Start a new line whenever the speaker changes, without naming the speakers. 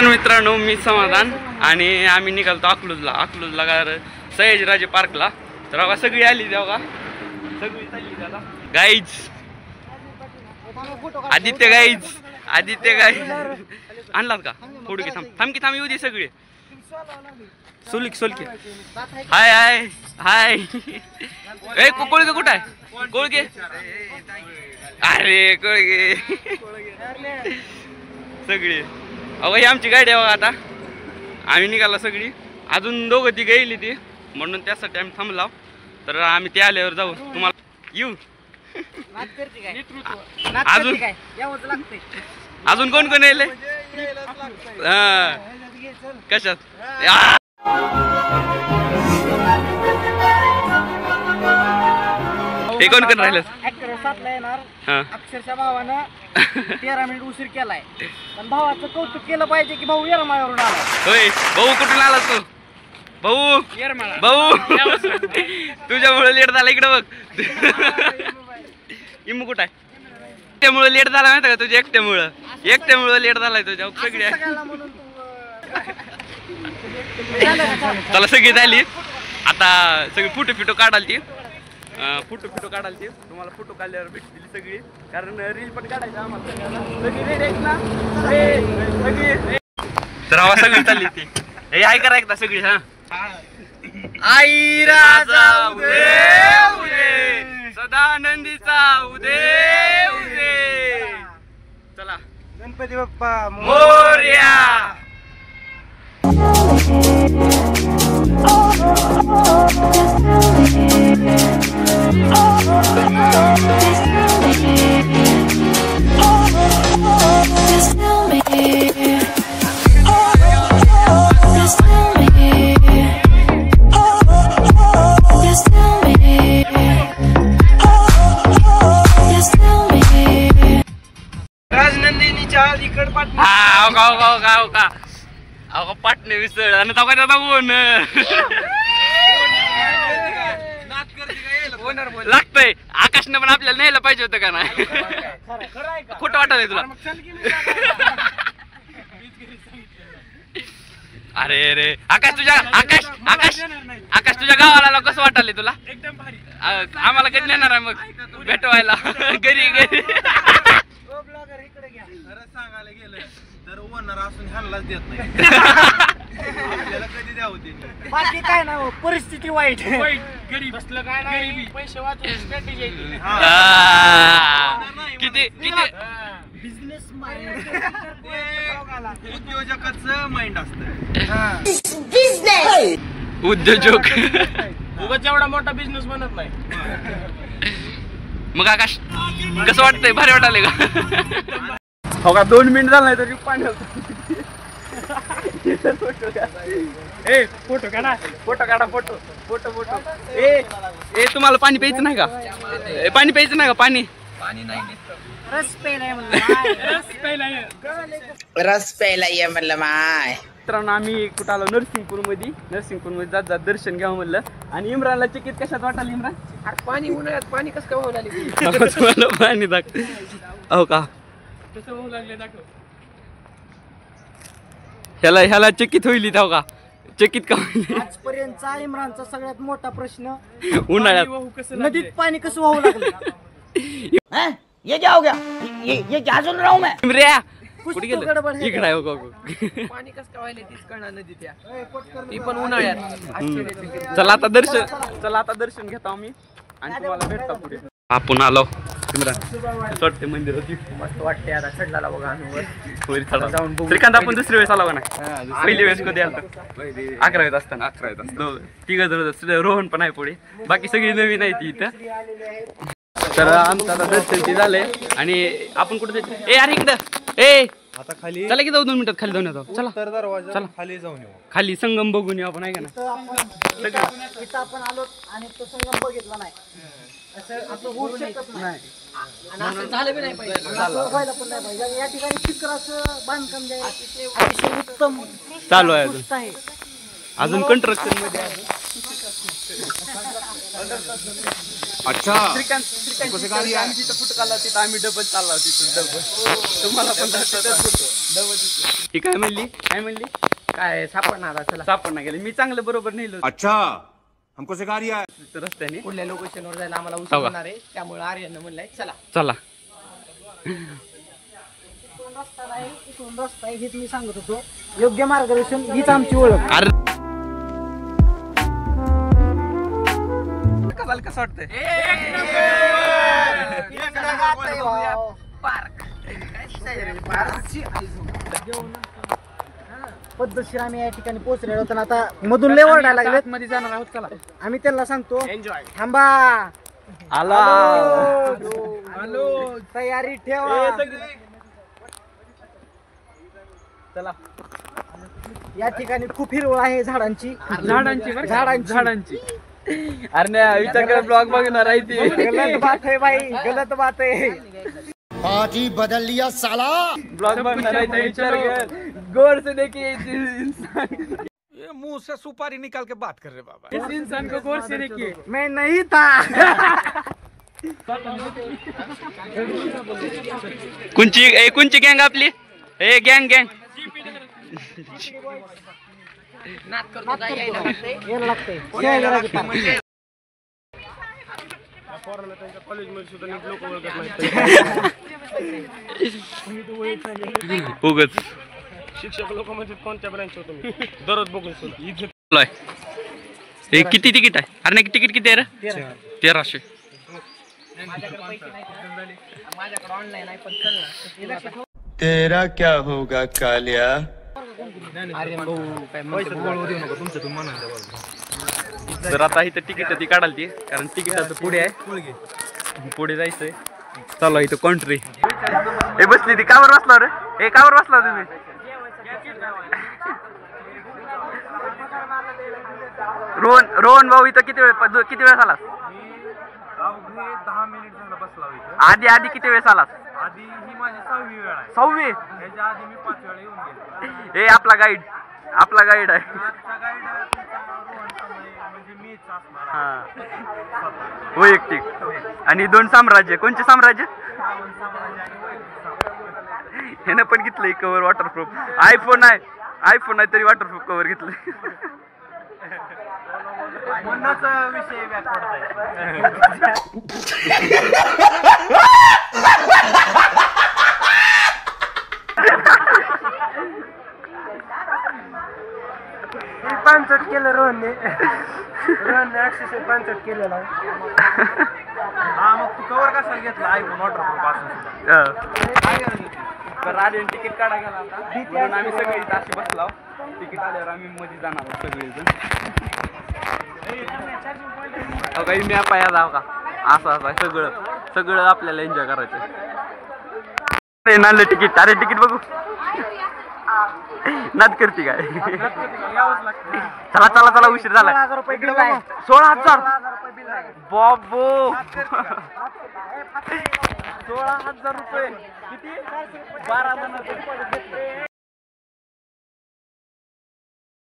मित्रांनो मी समाधान आणि आम्ही निघालतो अकलूजला सयाजीराजे पार्कला. तर बघा सगळी आली बघा, सगळी चालली त्याला. गाईज आदित्य गाईज आणलात का? फोडू की थांब येऊ दे सगळे. सोलकी हाय हाय हाय. ए कोळगे कुठं आहे? कोळगे अरे कोळगे सगळी. अहो ही आमची गाडी आहे बघा. आता आम्ही निघाला सगळी, अजून दोघं ती गेली ती, म्हणून त्यासाठी आम्ही थांबलाव. तर आम्ही ते आल्यावर जाऊ तुम्हाला येऊ. अजून कोण कोण येईल कशात? हे कोण कोण राहिलं?
अक्षरशः भावानं 13 मिनिट उशीर केलाय, पण भावाचं कौतुक केलं पाहिजे की भाऊ येरमाळ्यावरून आला.
होय भाऊ कुठून आला तू? भाऊ तुझ्यामुळे लेट झाला. इकडे बघ इमू कुठं आहे? त्यामुळे लेट झाला माहिती का? तुझ्या एकट्यामुळे लेट झालाय तुझ्या. सगळी चला सगळी झाली. आता सगळी फोटो काढाल ती, तुम्हाला फोटो काढल्यावर भेटतील सगळी, कारण रील पण काढायचं आम्हाला. तर हवा सगळी चालली ती. हे ऐका एकदा सगळी. हा आई राजा उदे सदानंदीचा उदे. चला
गणपती बाप्पा
मोरया.
राजनंदिनीच्या अलीकड पाटण.
अहो पाटणे विसळ आणि बोन लागतंय. आकाशने पण आपल्याला न्यायला पाहिजे होतं का नाही? खोटं वाटत तुला? अरे रे आकाश तुझ्या गावाला कसं वाटायला तुला?
एकदम भारी.
आम्हाला कधी नेणार आहे मग भेटवायला घरी?
सांगायला गेलं तर ओनर असून ह्यालाच देत नाही. आपल्याला कधी द्यावं ते. बाकी काय ना, परिस्थिती वाईट. गरीब बसलं काय नाही, पैसे वाचून स्ट्रॅटेजी
किती
बिझनेस माइंड, उद्योजकाचं माइंड असतं.
उद्योजक
उगाच एवढा मोठा बिझनेस बनत नाही.
मग आकाश कसं वाटतंय? भारी वाटायला का? हो का 2 मिनिट झालं नाही तरी पाणी होतं. फोटो काढा. ए तुम्हाला पाणी प्यायचं नाही का? पाणी प्यायचं नाही का? पाणी नाही.
रस प्यायला म्हणलं माय.
मित्रांनो आम्ही कुठं आलो? नरसिंगपूर मध्ये जात दर्शन घ्यावं म्हणलं. आणि इम्रानला चिकीत कशात वाटाली? इम्रान
पाणी उन्हाळ्यात पाणी कसं काय होऊ
तुम्हाला पाणी दाखव. हो का? ह्याला चकित होईल का? चकित का
आजपर्यंतचा इम्रानचा सगळ्यात मोठा प्रश्न
उन्हाळ्यात
नदीत पाणी कसं वाहू लागलं? ये क्या हो गया? ये क्या सुन रहा हूं मैं?
इम्र्या कुठे गेलं? इकडे आहे का?
पाणी कसं काय व्हायला तीच कळणार नदीत त्या, ती पण उन्हाळ्यात.
चला आता दर्शन घेतो आम्ही आणि तुम्हाला भेटता पुढे. आपण आलो वाटते मंदिर होती.
मस्त वाटते. आता चढला बघा
जाऊन श्रीकांत आपण दुसरी वेळेस आला का नाही? पहिली वेळेस कधी आलो? 11वीत असताना. 11 रोहन पण आहे पुढे, बाकी सगळी नवीन आहे ती इथं. तर आमचं आता दर्शन ते झालंय आणि आपण कुठे ए अरे इकडं
आता खाली
चला की जाऊ 2 मिनिटात खाली जाऊन येतो. चला
चला खाली जाऊन येऊ.
खाली संगम बघून येऊ आपण, आहे का ना?
इथं आपण आलो आणि तो संगम बघितला नाही, असं होऊ शकत नाही. झालं बी नाही पाहिजे, व्हायला पण नाही पाहिजे. या ठिकाणी चित्राचं बांधकाम जे आहे अतिशय उत्तम
चालू आहे अजून कंस्ट्रक्शन मध्ये आहे. अच्छा श्रीकांत आम्ही तिथं फुट काढला, तिथं आम्ही डबल चालला तिथं डबल. तुम्हाला पण ती काय म्हणली
काय सापडणार चला
सापडणार गेले मी चांगलं बरोबर नेलं
अच्छा हमको सिखा रिया है
होतं रस्त्याने.
पुढल्या लोकेशनवर जायला आम्हाला
हो
उशीर
का?
होणार आहे त्यामुळे आर्यन म्हणलाय चला
चला
इथून रस्ता आहे हेच मी सांगत होतो योग्य मार्गदर्शन हीच आमची ओळख.
अरे कसं वाटतंय
पद्धतशीर आम्ही या ठिकाणी पोहोचलेलो होतो आता मधून लय ओरडायला लागलेत
मध्ये जाणार आहोत चला
आम्ही त्यांना सांगतो थांबा
आला
हॅलो तयारी ठेवा
चला
या ठिकाणी खूप हिरवळ आहे झाडांची
झाडांची अरे नाही विचार कर ब्लॉग बघणार आहे ती
गलत बात है भाई गलत बात है
पार्टी बदल लिया साला
ब्लॉग बघणार आहे ते विचार कर गौर से देखिए इंसान
ये मुंह से सुपारी निकाल के बात कर रहे बाबा
इस इंसान को गौर से देखिए
मैं नहीं था
कोणची गँग आपली ए गँग
यायला लागतंय यायला लागतंय.
उगच
शिक्षक लोक म्हणजे कोणत्या ब्रँच होतो दररोज बघून
हे किती तिकीट आहे अरे नाही तिकीट किती आहे रे 1300
माझ्याकडे ऑनलाईन आहे पण चल ना
तेरा क्या होगा कालिया
आर्यन भाऊ काय
तुमचं तुम्ही म्हणा
तर आता इथं तिकीट ती काढाल ती कारण तिकीटाचं पुढे आहे पुढे जायचंय चालू इथं कॉन्ट्री हे बसली ती कावर बसला रे हे कावर बसला तुम्ही रोहन भाऊ इथं किती वेळ आलास
10 मिनिट झालं बसला
आधी किती वेळेस आलास
आधी ही माझी 6वी वेळ आहे
6वी
त्याच्या आधी मी 5 वेळा येऊन गेलो
हे आपला गाईड आहे
आजचा गाईड रोहन कांबळे म्हणजे मीच असणार
हा वैयक्तिक आणि 2 साम्राज्य कोणचे साम्राज्य ह्यानं पण घेतलंय कव्हर वॉटरप्रूफ आयफोन आहे तरी वॉटरप्रूफ कव्हर घेतलंय
म्हणूनच विषय व्याप पडताय
पानचट केलं रोहनने अक्षरशः पानचट केलेला आहे.
हा मग तू कवर कशाला घेतला आयफोन वॉटरप्रूफ असून
तर आधी तिकीट काढा गेला आता म्हणून आम्ही सगळे इथं अशी बसलो तिकीट आल्यावर आम्ही मध्ये जाणार आहोत सगळेजण काही मॅप आहे जाव का असं सगळं आपल्याला एन्जॉय करायचं नालं तिकीट अरे तिकीट बघू नाद करते काय चला उशीर झाला
16,000 रुपये बिल आहे
16,000
रुपये बिल आहे
बाबो 16,000 रुपये किती 12 जण